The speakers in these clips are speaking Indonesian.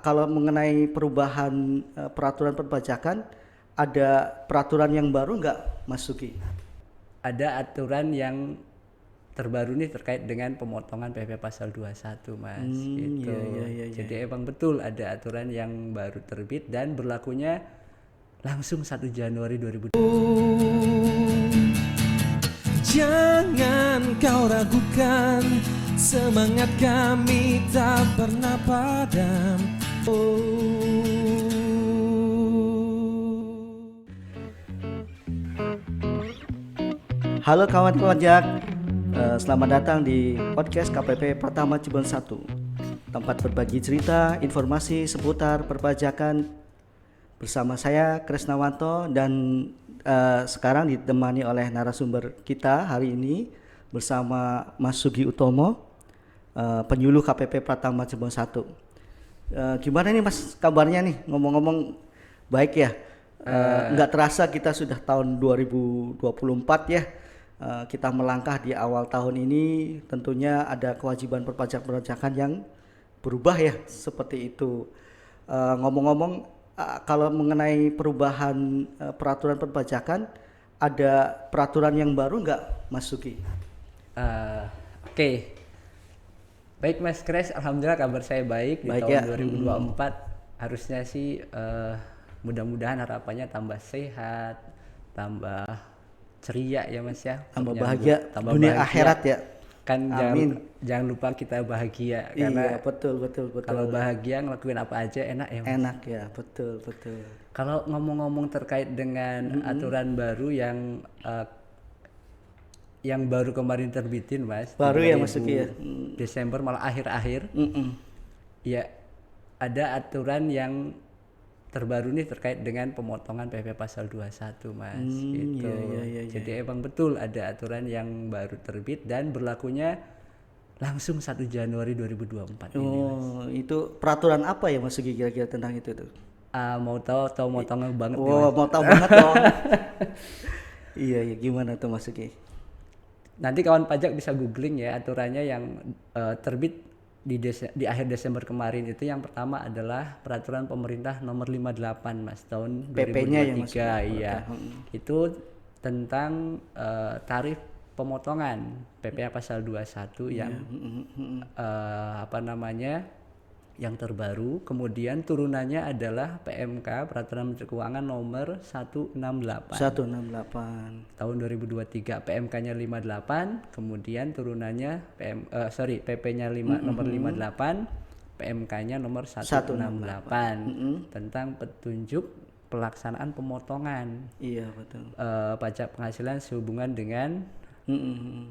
kalau mengenai perubahan peraturan perpajakan, ada peraturan yang baru nggak, Mas Sugi? Ada aturan yang terbaru nih terkait dengan pemotongan PP pasal 21, Mas. Gitu. Iya. Jadi emang betul ada aturan yang baru terbit dan berlakunya langsung 1 Januari 2020. Jangan kau ragukan, semangat kami tak pernah padam. Halo kawan pajak, selamat datang di podcast KPP Pratama Cirebon 1. Tempat berbagi cerita, informasi seputar perpajakan bersama saya Kresnawanto dan sekarang ditemani oleh narasumber kita hari ini bersama Mas Sugi Utomo, penyuluh KPP Pratama Cirebon 1. Gimana nih Mas kabarnya nih? Ngomong-ngomong baik ya? Nggak terasa kita sudah tahun 2024 ya. Kita melangkah di awal tahun ini, tentunya ada kewajiban perpajakan yang berubah ya, seperti itu. Ngomong-ngomong, kalau mengenai perubahan peraturan perpajakan, ada peraturan yang baru nggak, Mas Sugi? Oke. Baik Mas Kres, alhamdulillah kabar saya baik di Baik tahun ya. 2024. Harusnya sih mudah-mudahan harapannya tambah sehat, tambah ceria ya Mas ya. Tambah Jangan bahagia tambah dunia bahagia. akhirat ya. Kan Amin. jangan lupa kita bahagia karena Iya, betul. kalau bahagia ngelakuin apa aja enak ya Mas. Enak ya, betul. Kalau ngomong-ngomong terkait dengan aturan baru yang baru kemarin terbitin Mas, Baru di ya Mas Sugi ya. Desember malah akhir-akhir. Ya, ada aturan yang terbaru nih terkait dengan pemotongan PP pasal 21 Mas. Gitu. Iya. Jadi emang betul ada aturan yang baru terbit dan berlakunya langsung 1 Januari 2024 ini Mas. Oh, itu peraturan apa ya Mas Sugi kira-kira tentang itu tuh? Mau tahu mau tahu banget nih Oh, Mas. mau tahu banget dong. Iya, gimana tuh Mas Sugi? Nanti kawan pajak bisa googling ya aturannya yang terbit di akhir Desember kemarin. Itu yang pertama adalah peraturan pemerintah nomor 58 Mas tahun 2023. PP-nya ya Mas? Iya. Itu tentang tarif pemotongan PPh pasal 21 yang yang terbaru. Kemudian turunannya adalah PMK Peraturan Menteri Keuangan nomor 168 tahun 2023. PMK-nya 58, kemudian turunannya PP-nya nomor 58, PMK-nya nomor 168 tentang petunjuk pelaksanaan pemotongan Iya, betul. pajak penghasilan sehubungan dengan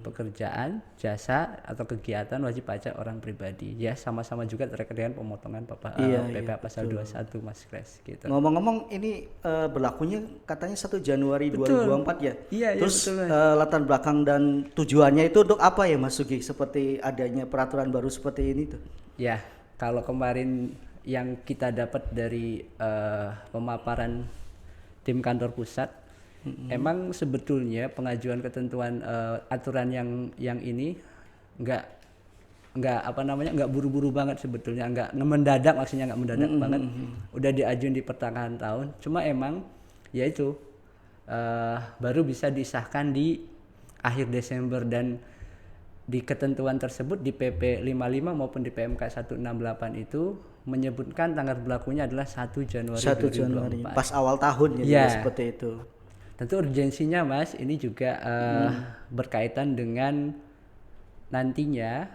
pekerjaan, jasa atau kegiatan wajib pajak orang pribadi. Ya, sama-sama juga terkait dengan pemotongan PPh pasal 21 Mas Kres gitu. Ngomong-ngomong ini berlakunya katanya 1 Januari 2024 ya? Iya, Terus betul. latar belakang dan tujuannya itu untuk apa ya Mas Sugi? Seperti adanya peraturan baru seperti ini tuh. Ya, kalau kemarin yang kita dapat dari pemaparan tim kantor pusat, emang sebetulnya pengajuan ketentuan aturan yang ini nggak buru-buru banget sebetulnya, nggak mendadak, maksudnya nggak mendadak banget. Udah diajuin di pertengahan tahun, cuma emang ya itu baru bisa disahkan di akhir Desember, dan di ketentuan tersebut di PP 55 maupun di PMK 168 itu menyebutkan tanggal berlakunya adalah 1 Januari 2024. Pas awal tahun ya, Ya. seperti itu. Tentu urgensinya Mas, ini juga berkaitan dengan nantinya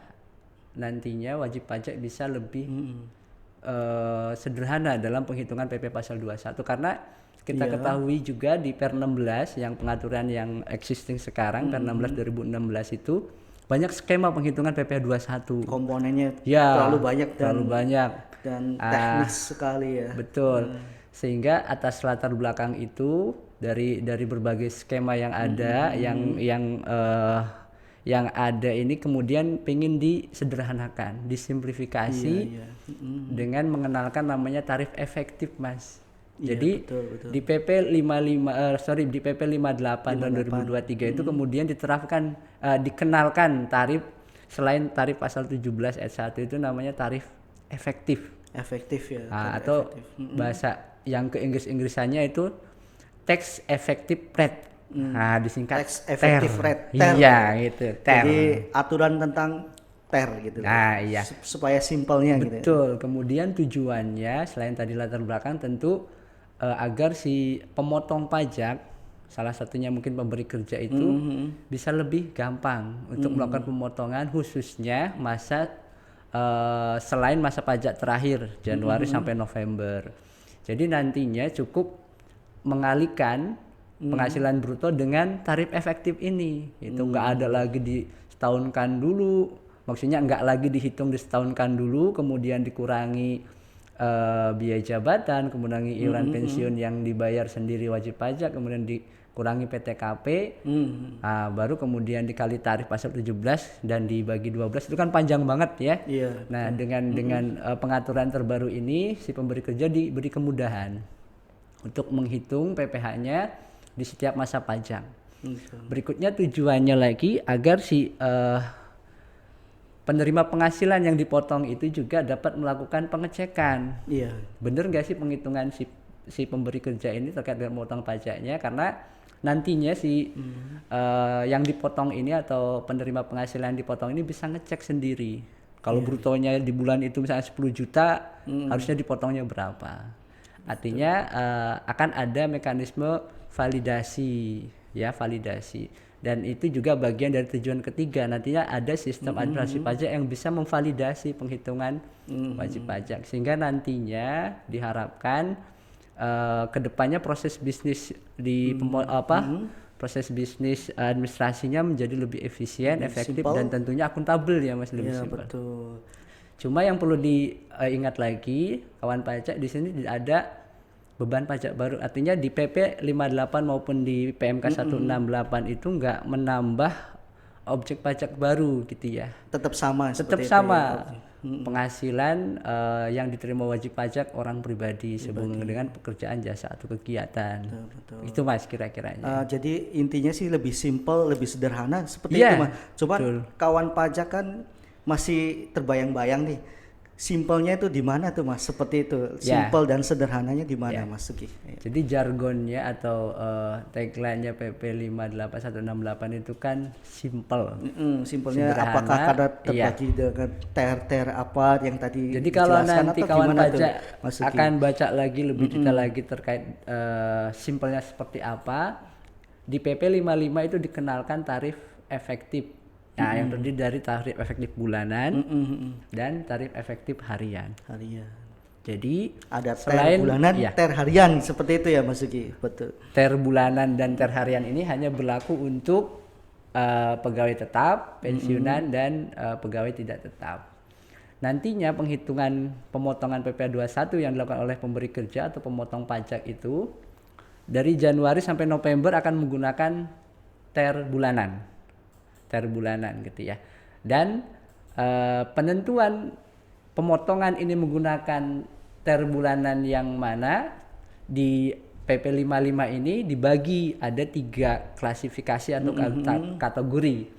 wajib pajak bisa lebih sederhana dalam penghitungan PP pasal 21, karena kita ketahui juga di Per 16 yang pengaturan yang existing sekarang, Per 16 2016 itu banyak skema penghitungan PP 21. Komponennya Ya, terlalu banyak dan teknis sekali ya. Betul. Sehingga atas latar belakang itu dari berbagai skema yang ada, yang ada ini kemudian pengen disederhanakan, disimplifikasi dengan mengenalkan namanya tarif efektif Mas. Jadi betul. di PP 58 tahun 2023 itu kemudian diterapkan dikenalkan tarif selain tarif pasal 17 ayat 1 itu namanya tarif efektif. Efektif ya. Atau efektif. bahasa yang ke Inggris-Inggrisannya itu tax effective rate. Nah, disingkat Tax effective TER. rate, TER. Iya, gitu, TER. Jadi aturan tentang TER gitu. Nah, iya. Supaya simpelnya gitu. Ya. Betul. Kemudian tujuannya selain tadi latar belakang tentu agar si pemotong pajak, salah satunya mungkin pemberi kerja itu bisa lebih gampang untuk melakukan pemotongan khususnya masa selain masa pajak terakhir Januari sampai November. Jadi nantinya cukup mengalihkan penghasilan bruto dengan tarif efektif ini. Itu nggak ada lagi disetahunkan dulu, maksudnya nggak lagi dihitung disetahunkan dulu, kemudian dikurangi biaya jabatan, kemudian iuran pensiun yang dibayar sendiri wajib pajak, kemudian dikurangi PTKP, baru kemudian dikali tarif pasal 17 dan dibagi 12, itu kan panjang banget ya. Iya. Nah dengan pengaturan terbaru ini si pemberi kerja diberi kemudahan untuk menghitung PPh-nya di setiap masa pajak. Berikutnya tujuannya lagi agar si penerima penghasilan yang dipotong itu juga dapat melakukan pengecekan. Iya. Bener nggak sih penghitungan si pemberi kerja ini terkait dengan memotong pajaknya, karena nantinya si yang dipotong ini atau penerima penghasilan yang dipotong ini bisa ngecek sendiri. Kalau brutonya di bulan itu misalnya 10 juta, harusnya dipotongnya berapa. Artinya akan ada mekanisme validasi, ya validasi. Dan itu juga bagian dari tujuan ketiga, nantinya ada sistem administrasi pajak yang bisa memvalidasi penghitungan wajib pajak, sehingga nantinya diharapkan kedepannya proses bisnis di proses bisnis administrasinya menjadi lebih efisien, efektif, dan tentunya akuntabel ya Mas, lebih simpel. Betul. Cuma yang perlu diingat lagi kawan pajak, di sini tidak ada beban pajak baru, artinya di PP 58 maupun di PMK 168 itu nggak menambah objek pajak baru gitu ya. Tetap sama. Tetap sama. Penghasilan yang diterima wajib pajak orang pribadi sehubungan dengan pekerjaan, jasa atau kegiatan. Betul. Itu Mas kira-kiranya. Jadi intinya sih lebih simpel, lebih sederhana seperti Iya, itu Mas. Coba betul. kawan pajak kan masih terbayang-bayang nih. Simpelnya itu di mana tuh Mas? Seperti itu. Simpel dan sederhananya di mana Mas Sugi? Jadi jargonnya atau tagline-nya PP 58168 itu kan simple. Simpelnya Sederhana, apakah karena terbagi dengan ter apa yang tadi Jadi kalau dijelaskan, nanti atau kawan gimana tuh, pajak Mas Sugi? akan baca lagi lebih detail lagi terkait simpelnya seperti apa, di PP 55 itu dikenalkan tarif efektif. Nah, yang terdiri dari tarif efektif bulanan dan tarif efektif harian. Jadi ada selain ter bulanan, ter harian seperti itu ya Mas Sugi. Betul. Ter bulanan dan ter harian ini hanya berlaku untuk pegawai tetap, pensiunan dan pegawai tidak tetap. Nantinya penghitungan pemotongan PPh 21 yang dilakukan oleh pemberi kerja atau pemotong pajak itu dari Januari sampai November akan menggunakan ter bulanan gitu ya. Dan penentuan pemotongan ini menggunakan ter bulanan yang mana di PP 55 ini dibagi ada 3 klasifikasi atau kategori.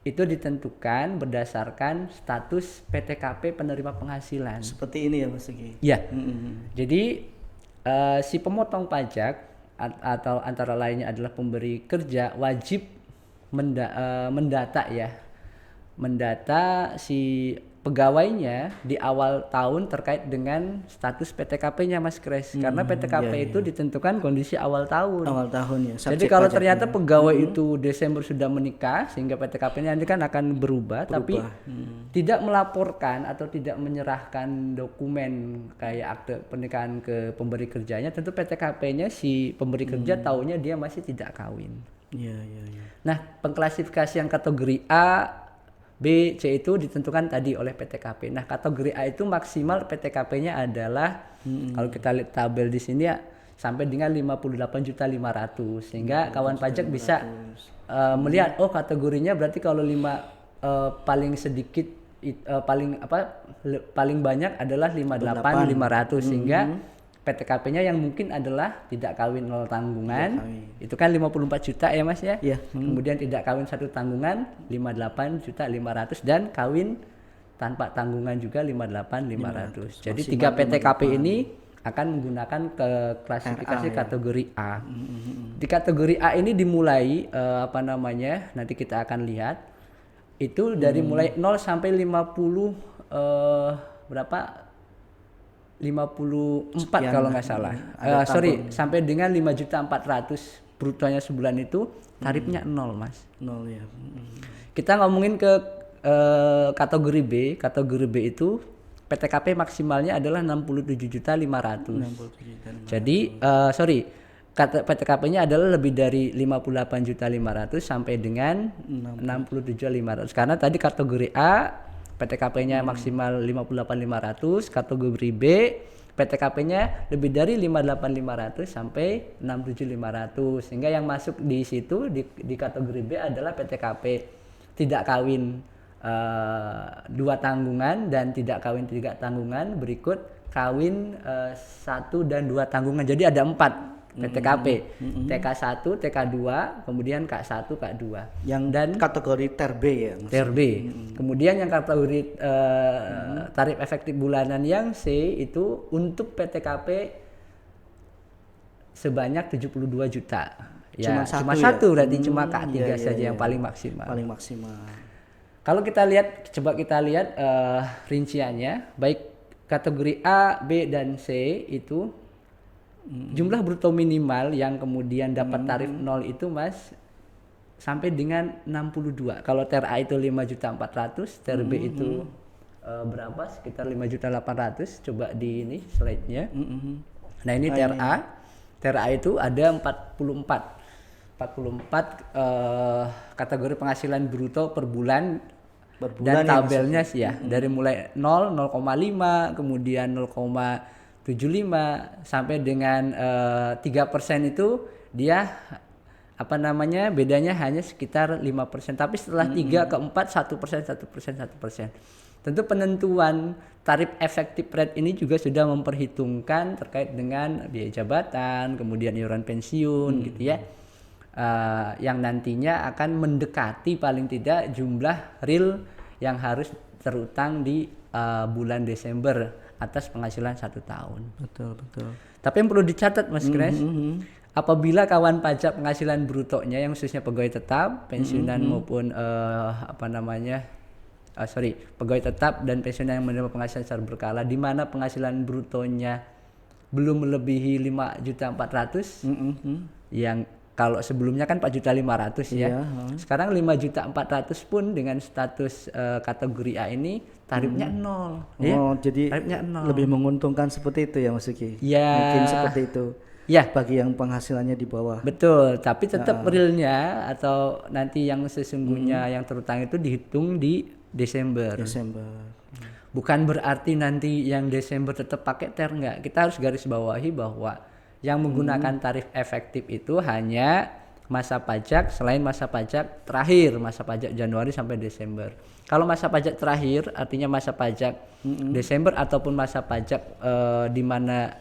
Itu ditentukan berdasarkan status PTKP penerima penghasilan. Seperti ini ya Mas Sugi. Ya. Jadi si pemotong pajak atau antara lainnya adalah pemberi kerja wajib mendata si pegawainya di awal tahun terkait dengan status PTKP-nya Mas Kres, karena PTKP itu ditentukan kondisi awal tahun. Awal tahun ya. Jadi kalau ternyata pegawai itu Desember sudah menikah sehingga PTKP-nya nanti kan akan berubah. Tapi tidak melaporkan atau tidak menyerahkan dokumen kayak akte pernikahan ke pemberi kerjanya, tentu PTKP-nya si pemberi kerja taunya dia masih tidak kawin. Iya. Nah, pengklasifikasian kategori A, B, C itu ditentukan tadi oleh PTKP. Nah, kategori A itu maksimal PTKP-nya adalah kalau kita lihat tabel di sini ya sampai dengan 58.500.000, sehingga kawan pajak bisa melihat oh kategorinya berarti kalau paling sedikit paling banyak adalah 58.500, sehingga PTKP-nya yang mungkin adalah tidak kawin 0 tanggungan, itu kan 54 juta ya Mas ya. Iya. Kemudian tidak kawin 1 tanggungan 58.500.000 dan kawin tanpa tanggungan juga 58.500. Jadi Maksimal 3 PTKP ini akan menggunakan ke klasifikasi kategori A. Di kategori A ini dimulai nanti kita akan lihat itu dari mulai 0 sampai 54 Sekian kalau nggak salah. Sampai dengan 5.400.000 brutonya sebulan itu tarifnya 0, Mas. 0 ya. Kita ngomongin ke kategori B. Kategori B itu PTKP maksimalnya adalah 67.500.000. Jadi PTKP-nya adalah lebih dari 58.500.000 sampai dengan 67.500. Karena tadi kategori A PTKP-nya maksimal 58.500, kategori B PTKP-nya lebih dari 58.500 sampai 67.500. Sehingga yang masuk di situ di kategori B adalah PTKP tidak kawin 2 tanggungan dan tidak kawin 3 tanggungan, berikut kawin 1 dan 2 tanggungan. Jadi ada 4 PTKP, TK1, TK2, kemudian K1, K2. Dan kategori ter B ya. Ter B. Kemudian yang kategori tarif efektif bulanan yang C itu untuk PTKP sebanyak 72 juta. Ya, cuma satu berarti cuma K3 saja yang paling maksimal. Paling maksimal. Kalau kita lihat rinciannya, baik kategori A, B dan C itu jumlah bruto minimal yang kemudian dapat tarif 0 itu, Mas, sampai dengan 62. Kalau ter A itu 5.400.000, ter B itu berapa? Sekitar 5.800.000. Coba di ini slide-nya. Nah, ini ter A. Ter A itu ada 44 kategori penghasilan bruto per bulan dan tabelnya sih ya, dari mulai 0, 0,5, kemudian 0,75 sampai dengan 3% itu dia bedanya hanya sekitar 5%. Tapi setelah 3 ke 4 1%. Tentu penentuan tarif efektif rate ini juga sudah memperhitungkan terkait dengan biaya jabatan, kemudian iuran pensiun gitu ya. Yang nantinya akan mendekati paling tidak jumlah real yang harus terutang di bulan Desember atas penghasilan 1 tahun. Betul. Tapi yang perlu dicatat, Mas Kres, apabila kawan pajak penghasilan brutonya yang khususnya pegawai tetap, pensiunan maupun pegawai tetap dan pensiunan yang menerima penghasilan secara berkala, di mana penghasilan brutonya belum melebihi 5.400.000, yang kalau sebelumnya kan 4.500.000 ya. Sekarang 5.400.000 pun dengan status kategori A ini tarifnya 0. Jadi tarifnya 0. Lebih menguntungkan seperti itu ya, Mas Uki? Ya. Mungkin seperti itu. Ya, bagi yang penghasilannya di bawah. Betul, tapi tetap realnya atau nanti yang sesungguhnya yang terutang itu dihitung di Desember. Bukan berarti nanti yang Desember tetap pakai ter, enggak. Kita harus garis bawahi bahwa yang menggunakan tarif efektif itu hanya masa pajak selain masa pajak terakhir, masa pajak Januari sampai Desember. Kalau masa pajak terakhir artinya masa pajak Desember ataupun masa pajak di mana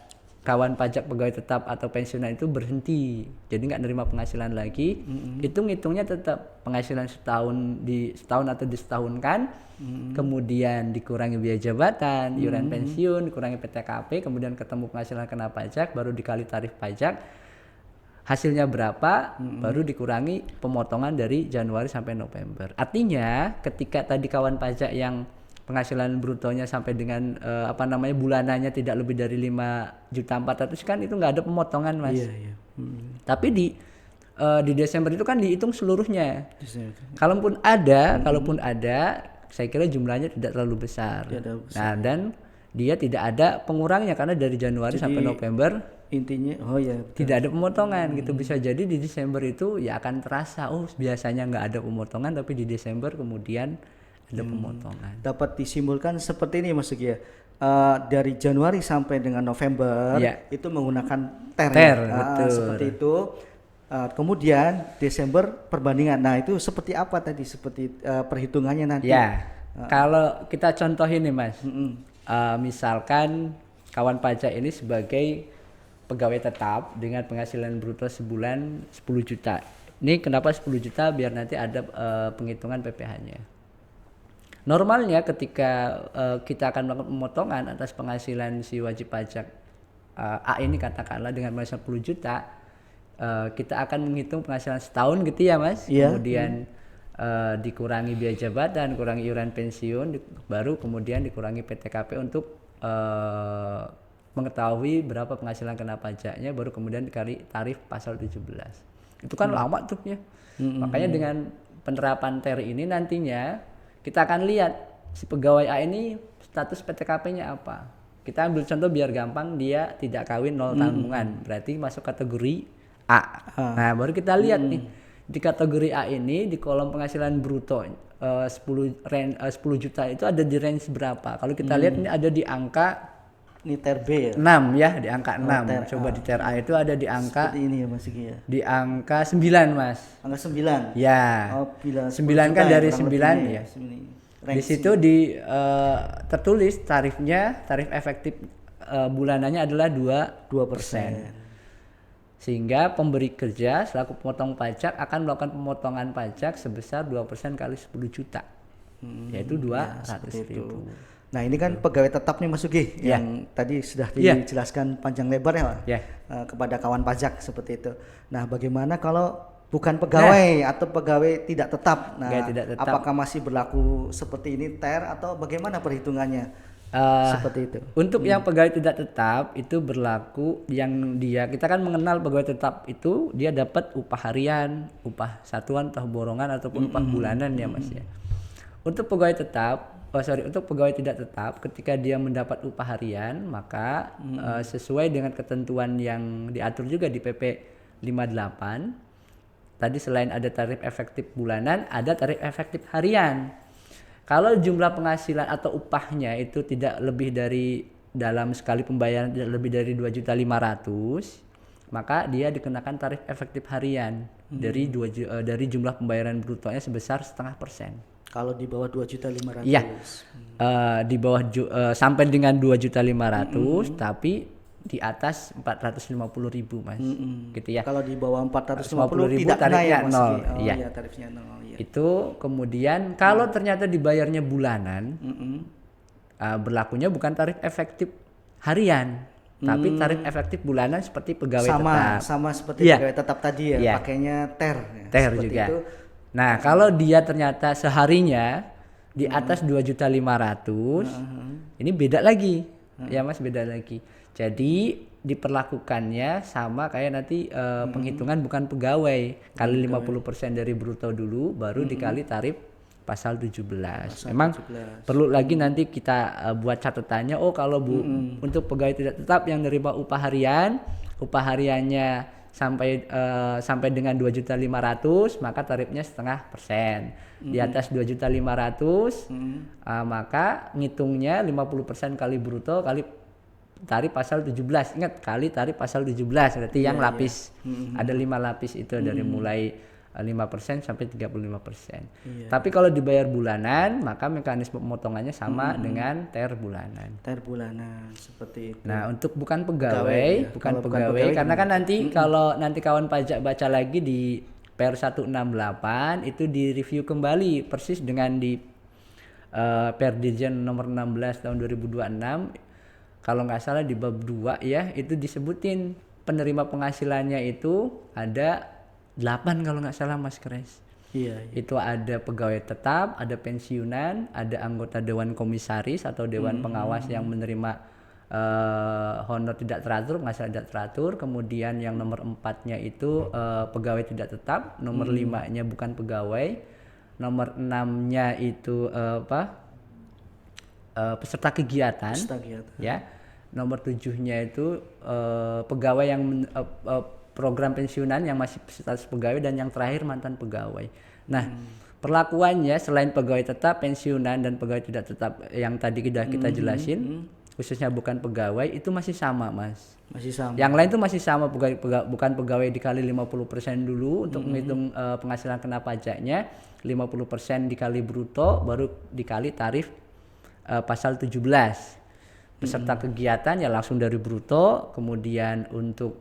kawan pajak pegawai tetap atau pensiunan itu berhenti, jadi nggak nerima penghasilan lagi, hitungnya tetap penghasilan setahun atau disetahunkan, kemudian dikurangi biaya jabatan, iuran pensiun, dikurangi PTKP, kemudian ketemu penghasilan kena pajak, baru dikali tarif pajak, hasilnya berapa, baru dikurangi pemotongan dari Januari sampai November. Artinya ketika tadi kawan pajak yang penghasilan brutonya sampai dengan bulanannya tidak lebih dari 5.400.000 kan itu nggak ada pemotongan, Mas. Iya. Tapi di Desember itu kan dihitung seluruhnya. Kalaupun ada, saya kira jumlahnya tidak terlalu besar. Nah, dan dia tidak ada pengurangnya karena dari Januari sampai November intinya tidak ada pemotongan gitu. Bisa jadi di Desember itu ya akan terasa biasanya nggak ada pemotongan, tapi di Desember kemudian ada pemotongan. Dapat disimpulkan seperti ini, Mas Uki ya. Dari Januari sampai dengan November itu menggunakan ter betul. Seperti itu. Kemudian Desember perbandingan. Nah, itu seperti apa tadi perhitungannya nanti? Ya. Kalau kita contohin nih, Mas. Misalkan kawan pajak ini sebagai pegawai tetap dengan penghasilan bruto sebulan 10 juta. Ini kenapa 10 juta? Biar nanti ada penghitungan PPh-nya. Normalnya ketika kita akan melakukan pemotongan atas penghasilan si wajib pajak A ini katakanlah dengan penghasilan 10 juta, kita akan menghitung penghasilan setahun gitu ya Mas. Iya. Kemudian dikurangi biaya jabatan, kurangi iuran pensiun, baru kemudian dikurangi PTKP untuk mengetahui berapa penghasilan kena pajaknya, baru kemudian dikali tarif pasal 17. Itu kan lama tuh ya. Makanya dengan penerapan TER ini nantinya kita akan lihat si pegawai A ini status PTKP-nya apa. Kita ambil contoh biar gampang, dia tidak kawin nol tanggungan, berarti masuk kategori A. Nah, baru kita lihat nih di kategori A ini di kolom penghasilan bruto 10 juta itu ada di range berapa? Kalau kita lihat ini ada di angka Ini TER B ya. 6 ya, di angka 6. TER Coba A. di TER A itu ada di angka Seperti ini ya Mas Sigi ya. di angka 9 Mas. Angka 9. Ya. Oh, bila 9 kan dari 9 ya. Di Range situ tertulis tarifnya, tarif efektif bulanannya adalah 2%. Sehingga pemberi kerja selaku pemotong pajak akan melakukan pemotongan pajak sebesar 2% kali 10 juta. Yaitu 200.000. Nah, ini kan pegawai tetap nih Mas Sugi yang tadi sudah dijelaskan panjang lebar ya, kepada kawan pajak seperti itu. Nah, bagaimana kalau bukan pegawai atau pegawai tidak tetap? Nah, tidak tetap. apakah masih berlaku seperti ini TER atau bagaimana perhitungannya? Seperti itu. Untuk yang pegawai tidak tetap itu berlaku yang kita kan mengenal pegawai tetap itu dia dapat upah harian, upah satuan, upah borongan ataupun upah bulanan ya Mas ya. Untuk pegawai tetap, untuk pegawai tidak tetap ketika dia mendapat upah harian maka sesuai dengan ketentuan yang diatur juga di PP 58 tadi selain ada tarif efektif bulanan ada tarif efektif harian. Kalau jumlah penghasilan atau upahnya itu tidak lebih dari dalam sekali pembayaran tidak lebih dari 2.500.000 maka dia dikenakan tarif efektif harian dari jumlah pembayaran brutonya sebesar 0,5%. Kalau di bawah 2.500.000. Iya. Di bawah sampai dengan 2.500.000 tapi di atas 450.000 Mas. Gitu ya. Kalau di bawah 450.000 450.000 tidak tarifnya naik, nol. Iya, Iya. tarifnya 0. Iya. Itu kemudian kalau ternyata dibayarnya bulanan berlakunya bukan tarif efektif harian tapi tarif efektif bulanan seperti pegawai tetap. Sama seperti Iya. pegawai tetap tadi ya, Iya. pakainya TER ya. TER Seperti juga. itu. Nah, kalau dia ternyata seharinya di atas 2.500.000 ini beda lagi. Ya Mas, beda lagi. Jadi diperlakukannya sama kayak nanti penghitungan bukan pegawai kali 50% dari bruto dulu baru dikali tarif pasal 17. Memang 17. perlu lagi nanti kita buat catatannya kalau untuk pegawai tidak tetap yang menerima upah hariannya sampai dengan 2.500.000 maka tarifnya 0,5%. Di atas 2.500.000 maka ngitungnya 50% kali bruto kali tarif pasal 17. Ingat, kali tarif pasal 17 berarti yang lapis. Ada 5 lapis itu dari mulai 5% sampai 35%. Tapi kalau dibayar bulanan maka mekanisme pemotongannya sama dengan TER bulanan. TER bulanan seperti itu. Nah, untuk bukan pegawai, ya. bukan Kalau bukan pegawai pegawai karena gimana? kan kalau nanti kawan pajak baca lagi di PR 168 itu direview kembali persis dengan di PR Dirjen nomor 16 tahun 2026. Kalau nggak salah di bab 2 ya, itu disebutin penerima penghasilannya itu ada 8 kalau nggak salah Mas Kres. Iya. Itu ada pegawai tetap, ada pensiunan, ada anggota dewan komisaris atau dewan pengawas yang menerima honor tidak teratur, penghasilan tidak teratur. Kemudian yang nomor 4-nya itu pegawai tidak tetap, nomor 5-nya bukan pegawai, nomor 6-nya itu peserta kegiatan. Ya. Nomor 7-nya itu pegawai yang program pensiunan yang masih status pegawai, dan yang terakhir mantan pegawai. Nah, perlakuannya selain pegawai tetap, pensiunan dan pegawai tidak tetap yang tadi kita jelasin, khususnya bukan pegawai itu masih sama, Mas. Masih sama. Yang lain itu masih sama, bukan pegawai dikali 50% dulu untuk menghitung penghasilan kena pajaknya, 50% dikali bruto baru dikali tarif pasal 17. Peserta kegiatan ya langsung dari bruto, kemudian untuk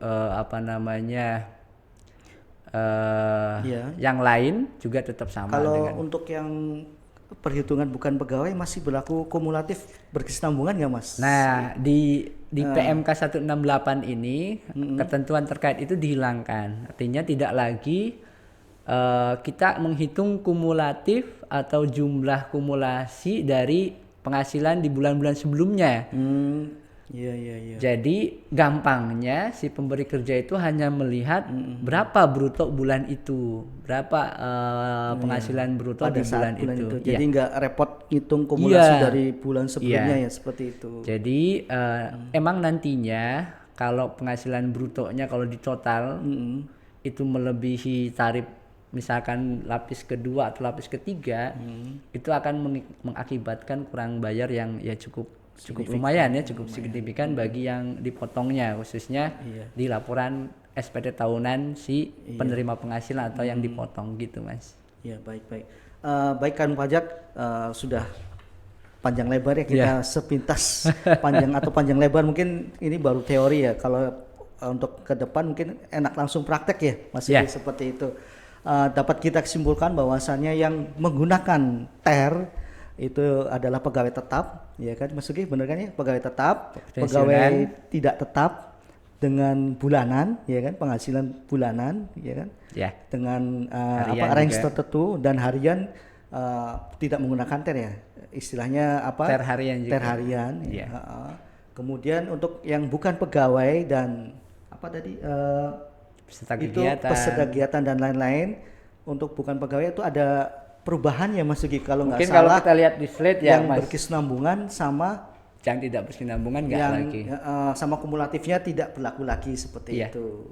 Iya. yang lain juga tetap sama. Kalau dengan untuk yang perhitungan bukan pegawai masih berlaku kumulatif berkesinambungan nggak Mas? Nah, di PMK 168 ini ketentuan terkait itu dihilangkan. Artinya tidak lagi kita menghitung kumulatif atau jumlah kumulasi dari penghasilan di bulan-bulan sebelumnya. Iya. Jadi gampangnya si pemberi kerja itu hanya melihat berapa bruto bulan itu, berapa penghasilan bruto Pada di saat bulan itu. Jadi Iya. nggak repot ngitung kumulasi Iya. dari bulan sebelumnya Iya. ya seperti itu. Jadi emang nantinya kalau penghasilan brutonya kalau di total itu melebihi tarif misalkan lapis kedua atau lapis ketiga, itu akan mengakibatkan kurang bayar yang ya cukup lumayan ya, cukup signifikan bagi yang dipotongnya, khususnya di laporan SPT tahunan si penerima penghasilan atau yang dipotong gitu Mas. Ya baik. Baik kan pajak sudah panjang lebar ya kita sepintas panjang lebar, mungkin ini baru teori ya. Kalau untuk ke depan mungkin enak langsung praktek ya Mas Yuki, seperti itu. Dapat kita simpulkan bahwasannya yang menggunakan TER itu adalah pegawai tetap, ya kan Mas Yuki, benar kan ya? Pegawai tetap, pegawai tidak tetap dengan bulanan, ya kan, penghasilan bulanan, ya kan, dengan range tertentu, dan harian tidak menggunakan TER ya, istilahnya apa? TER harian juga. TER harian. Kemudian untuk yang bukan pegawai dan apa tadi? Peserta peserta kegiatan dan lain-lain, untuk bukan pegawai itu ada perubahan ya Mas Yuki kalau nggak salah. Mungkin kalau kita lihat di slide ya yang Mas. berkesinambungan sama yang tidak berkesinambungan nggak lagi. Sama kumulatifnya tidak berlaku lagi seperti itu.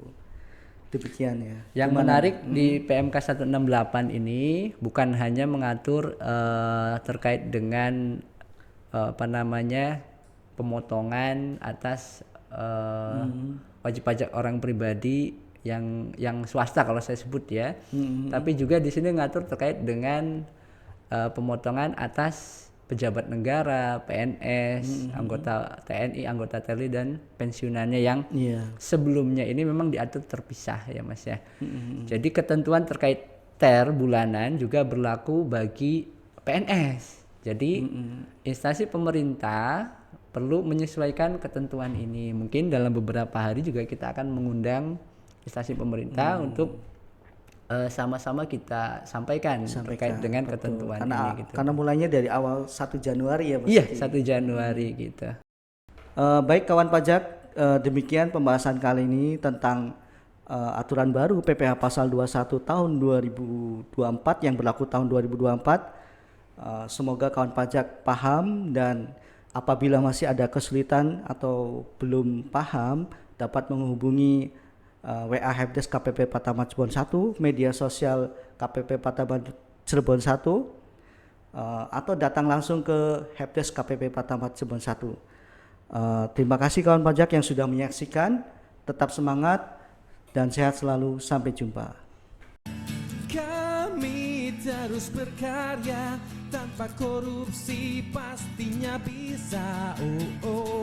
Demikian ya. Yang menarik di PMK 168 ini bukan hanya mengatur terkait dengan pemotongan atas wajib pajak orang pribadi yang swasta kalau saya sebut ya, tapi juga di sini ngatur terkait dengan pemotongan atas pejabat negara, PNS, anggota TNI, anggota TNI dan pensiunannya yang sebelumnya ini memang diatur terpisah ya Mas ya. Jadi ketentuan terkait TER bulanan juga berlaku bagi PNS. Jadi instansi pemerintah perlu menyesuaikan ketentuan ini. Mungkin dalam beberapa hari juga kita akan mengundang instansi pemerintah untuk sama-sama kita sampaikan terkait dengan ketentuan ini gitu. Karena mulainya dari awal 1 Januari ya Mas. Iya, 1 Januari gitu. Baik kawan pajak, demikian pembahasan kali ini tentang aturan baru PPh pasal 21 tahun 2024 yang berlaku tahun 2024. Semoga kawan pajak paham, dan apabila masih ada kesulitan atau belum paham dapat menghubungi WA Helpdesk KPP Pratama Cirebon 1, media sosial KPP Pratama Cirebon 1, atau datang langsung ke Helpdesk KPP Pratama Cirebon 1. Terima kasih kawan pajak yang sudah menyaksikan. Tetap semangat dan sehat selalu. Sampai jumpa. Kami terus berkarya tanpa korupsi, pastinya bisa. Oh.